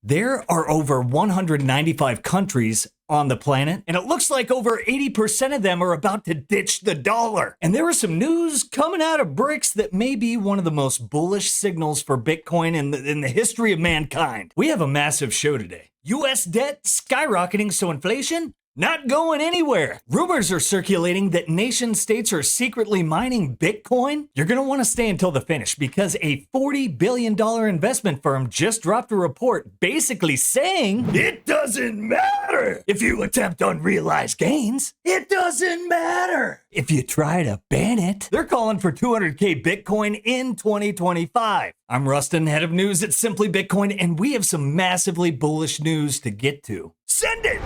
There are over 195 countries on the planet, and it looks like over 80% of them are about to ditch the dollar. And there is some news coming out of BRICS that may be one of the most bullish signals for Bitcoin in the history of mankind. We have a massive show today. US debt skyrocketing, so inflation not going anywhere. Rumors are circulating that nation states are secretly mining Bitcoin. You're going to want to stay until the finish because a $40 billion investment firm just dropped a report basically saying it doesn't matter if you attempt unrealized gains. It doesn't matter if you try to ban it. They're calling for 200K Bitcoin in 2025. I'm Rustin, head of news at Simply Bitcoin, and we have some massively bullish news to get to. Send it!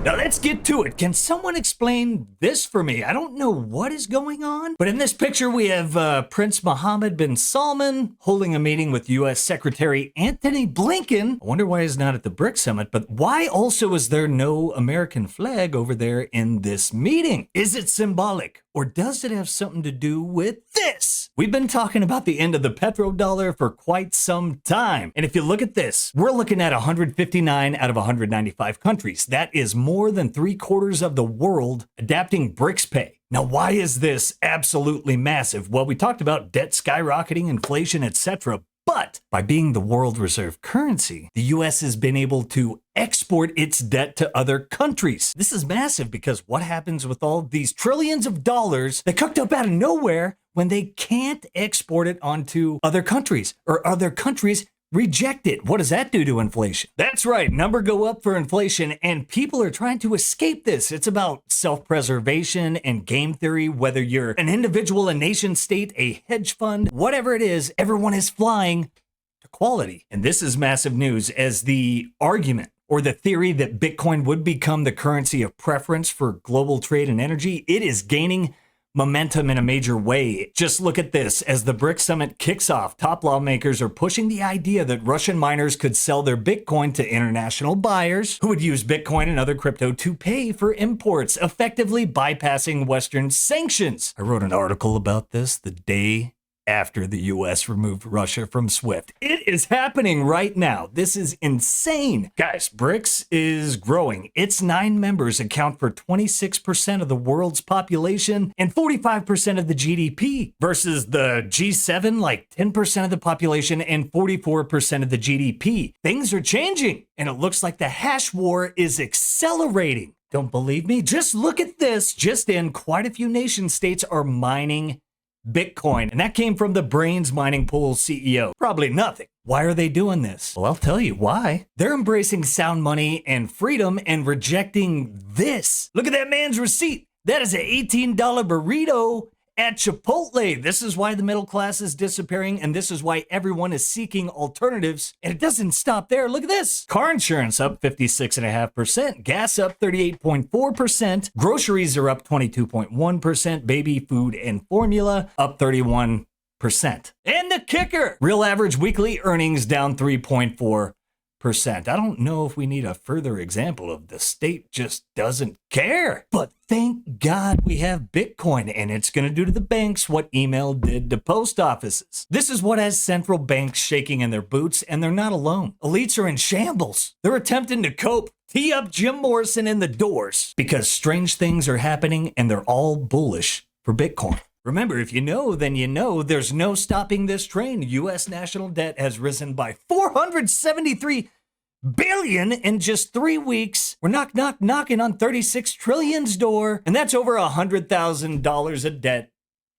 Now let's get to it. Can someone explain this for me? I don't know what is going on, but in this picture we have Prince Mohammed bin Salman holding a meeting with U.S. Secretary Antony Blinken. I wonder why he's not at the BRICS summit, but why also is there no American flag over there in this meeting? Is it symbolic? Or does it have something to do with this? We've been talking about the end of the petrodollar for quite some time. And if you look at this, we're looking at 159 out of 195 countries. That is more than 3/4 of the world adapting BRICS pay. Now, why is this absolutely massive? Well, we talked about debt skyrocketing, inflation, etc. But by being the world reserve currency, the US has been able to export its debt to other countries. This is massive because what happens with all these trillions of dollars that cooked up out of nowhere when they can't export it onto other countries or other countries reject it? What does that do to inflation? That's right, number go up for inflation, and people are trying to escape this. It's about self-preservation and game theory, whether you're an individual, a nation state, a hedge fund, whatever it is, everyone is flying to quality. And this is massive news as the argument or the theory that Bitcoin would become the currency of preference for global trade and energy, it is gaining momentum in a major way. Just look at this. As the BRICS summit kicks off, top lawmakers are pushing the idea that Russian miners could sell their Bitcoin to international buyers who would use Bitcoin and other crypto to pay for imports, effectively bypassing Western sanctions. I wrote an article about this the day after the US removed Russia from SWIFT. It is happening right now. This is insane. Guys, BRICS is growing. Its 9 members account for 26% of the world's population and 45% of the GDP versus the G7, like 10% of the population and 44% of the GDP. Things are changing, and it looks like the hash war is accelerating. Don't believe me? Just look at this. Just in, quite a few nation states are mining Bitcoin, and that came from the Brains Mining Pool CEO. Probably nothing. Why are they doing this? Well, I'll tell you why. They're embracing sound money and freedom and rejecting this. Look at that man's receipt. That is an $18 burrito at Chipotle. This is why the middle class is disappearing, and this is why everyone is seeking alternatives. And it doesn't stop there. Look at this. Car insurance up 56.5%, gas up 38.4%, groceries are up 22.1%, baby food and formula up 31%. And the kicker, real average weekly earnings down 3.4%. I don't know if we need a further example of the state just doesn't care. But thank God we have Bitcoin, and it's going to do to the banks what email did to post offices. This is what has central banks shaking in their boots, and they're not alone. Elites are in shambles. They're attempting to cope. Tee up Jim Morrison in the doors because strange things are happening, and they're all bullish for Bitcoin. Remember, if you know, then you know there's no stopping this train. U.S. national debt has risen by $473 billion in just 3 weeks. We're knocking on 36 trillion's door, and that's over $100,000 of debt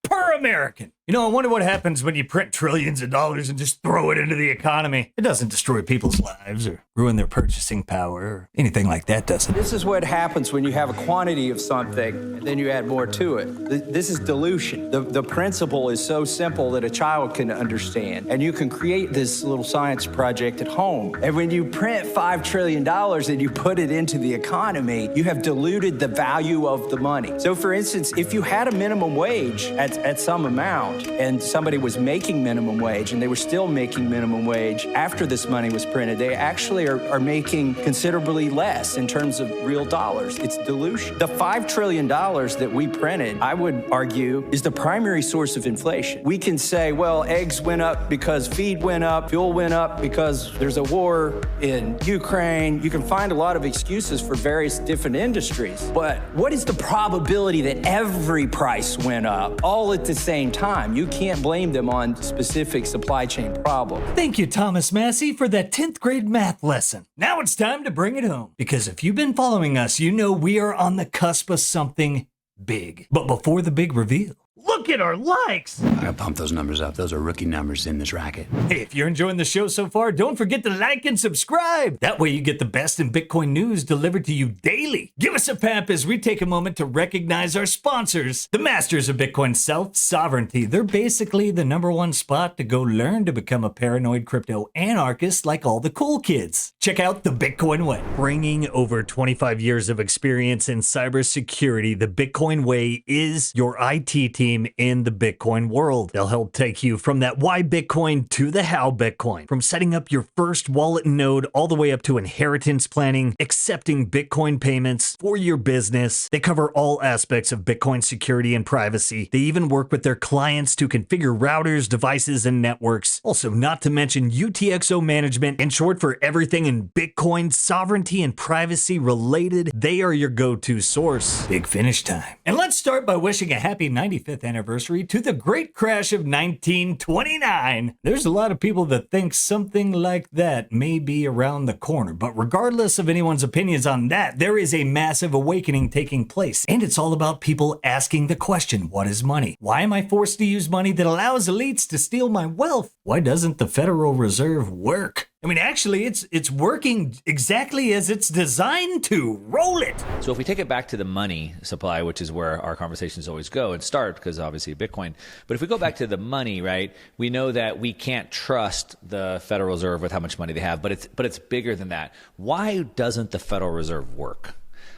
per American. You know, I wonder what happens when you print trillions of dollars and just throw it into the economy. It doesn't destroy people's lives or ruin their purchasing power or anything like that, does it? This is what happens when you have a quantity of something and then you add more to it. This is dilution. The principle is so simple that a child can understand. And you can create this little science project at home. And when you print $5 trillion and you put it into the economy, you have diluted the value of the money. So for instance, if you had a minimum wage at at some amount and somebody was making minimum wage and they were still making minimum wage after this money was printed, they actually are making considerably less in terms of real dollars. It's dilution. The $5 trillion that we printed, I would argue, is the primary source of inflation. We can say, well, eggs went up because feed went up, fuel went up because there's a war in Ukraine. You can find a lot of excuses for various different industries. But what is the probability that every price went up all at the same time? You can't blame them on specific supply chain problems. Thank you, Thomas Massey, for that 10th grade math lesson. Now it's time to bring it home. Because if you've been following us, you know we are on the cusp of something big. But before the big reveal, look at our likes! I gotta pump those numbers up. Those are rookie numbers in this racket. Hey, if you're enjoying the show so far, don't forget to like and subscribe. That way you get the best in Bitcoin news delivered to you daily. Give us a pap as we take a moment to recognize our sponsors, the masters of Bitcoin self-sovereignty. They're basically the #1 spot to go learn to become a paranoid crypto anarchist like all the cool kids. Check out the Bitcoin Way. Bringing over 25 years of experience in cybersecurity, the Bitcoin Way is your IT team in the Bitcoin world. They'll help take you from that why Bitcoin to the how Bitcoin. From setting up your first wallet node all the way up to inheritance planning, accepting Bitcoin payments for your business. They cover all aspects of Bitcoin security and privacy. They even work with their clients to configure routers, devices, and networks. Also, not to mention UTXO management. In short, for everything in Bitcoin sovereignty and privacy related, they are your go-to source. Big finish time. And let's start by wishing a happy 95th anniversary to the great crash of 1929. There's a lot of people that think something like that may be around the corner, but regardless of anyone's opinions on that, there is a massive awakening taking place, and it's all about people asking the question, what is money? Why am I forced to use money that allows elites to steal my wealth? Why doesn't the Federal Reserve work? I mean, actually, it's working exactly as it's designed to. Roll it! So if we take it back to the money supply, which is where our conversations always go and start, because obviously Bitcoin, but if we go back to the money, right, we know that we can't trust the Federal Reserve with how much money they have, but it's bigger than that. Why doesn't the Federal Reserve work?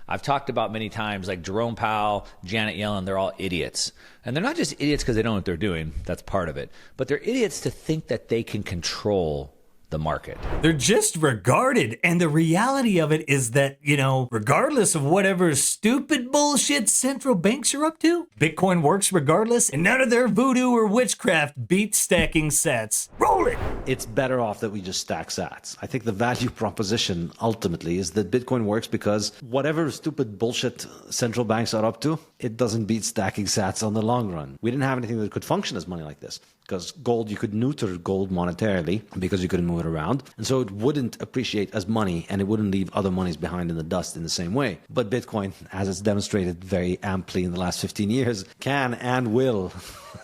I've talked about many times, like Jerome Powell, Janet Yellen, they're all idiots. And they're not just idiots because they don't know what they're doing. That's part of it. But they're idiots to think that they can control the market. They're just regarded, and the reality of it is that, you know, regardless of whatever stupid bullshit central banks are up to, Bitcoin works regardless, and none of their voodoo or witchcraft beats stacking sats. Roll it! It's better off that we just stack sats. I think the value proposition ultimately is that Bitcoin works because whatever stupid bullshit central banks are up to, it doesn't beat stacking sats on the long run. We didn't have anything that could function as money like this. Because gold, you could neuter gold monetarily because you couldn't move it around. And so it wouldn't appreciate as money and it wouldn't leave other monies behind in the dust in the same way. But Bitcoin, as it's demonstrated very amply in the last 15 years, can and will.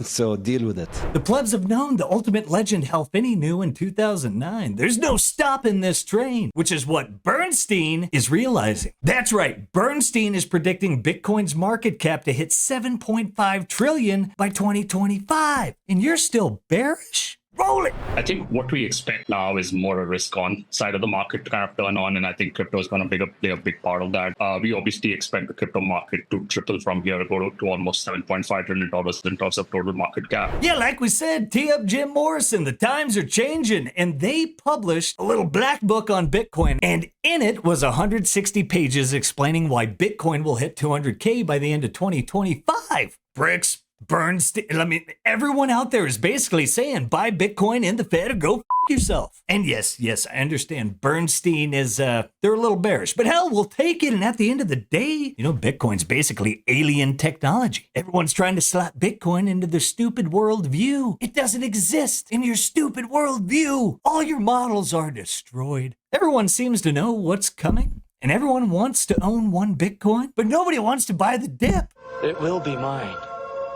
So deal with it. The plebs have known the ultimate legend Hal Finney knew in 2009. There's no stopping this train, which is what Bernstein is realizing. That's right, Bernstein is predicting Bitcoin's market cap to hit 7.5 trillion by 2025. And you're still bearish? Roll it! I think what we expect now is more a risk-on side of the market to kind of turn on, and I think crypto is going to play a big part of that. We obviously expect the crypto market to triple from here, go to almost $7.5 trillion in terms of total market cap. Yeah, like we said, tee up Jim Morrison. The times are changing, and they published a little black book on Bitcoin, and in it was 160 pages explaining why Bitcoin will hit 200K by the end of 2025. BRICS, Bernstein, I mean, everyone out there is basically saying buy Bitcoin in the Fed or go f yourself. And yes, I understand Bernstein is, they're a little bearish, but hell, we'll take it. And at the end of the day, you know, Bitcoin's basically alien technology. Everyone's trying to slap Bitcoin into their stupid worldview. It doesn't exist in your stupid worldview. All your models are destroyed. Everyone seems to know what's coming. And everyone wants to own one Bitcoin, but nobody wants to buy the dip. It will be mine.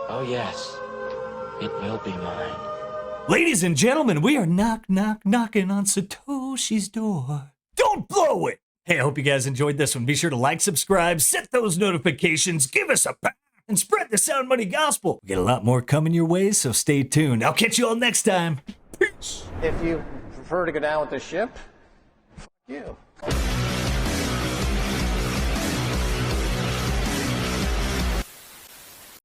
Oh, yes, it will be mine. Ladies and gentlemen, we are knocking on Satoshi's door. Don't blow it! Hey, I hope you guys enjoyed this one. Be sure to like, subscribe, set those notifications, give us a pat, and spread the Sound Money Gospel. We got a lot more coming your way, so stay tuned. I'll catch you all next time. Peace! If you prefer to go down with the ship, f*** you.